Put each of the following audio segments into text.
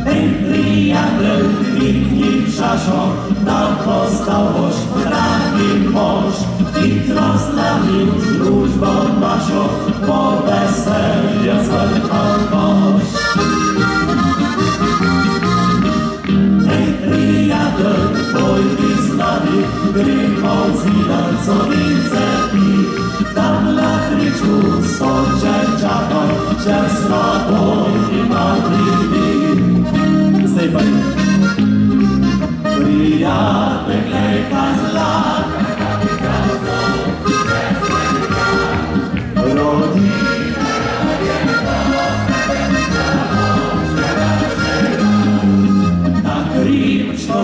Ten przyjaciel kliknij szaszą, na postałość prawie mąż. Hitro znamił z wróżbą naszą, po weselnie zerwał kość. Ten przyjaciel pójdzie z nami, gry Mozilla, co widzę pi. Tam na chryczku są dziewczata, że słabo i madrywi. Z tej pani. Przyjaciel kleka z lat,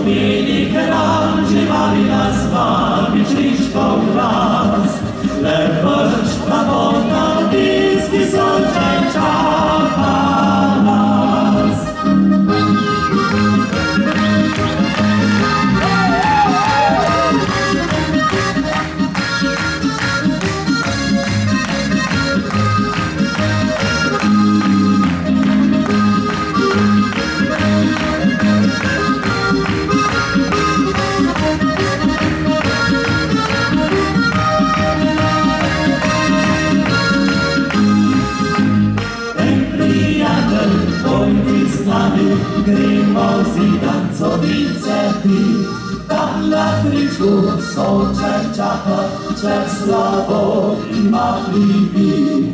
mieli kran, żywali nas wami, czyszką raz. Lecz na wodna bliski są czeka nas. Gry Mozilla, co widzę pi. Tam na chryczku są czerczata, czerw słabo i madliwi.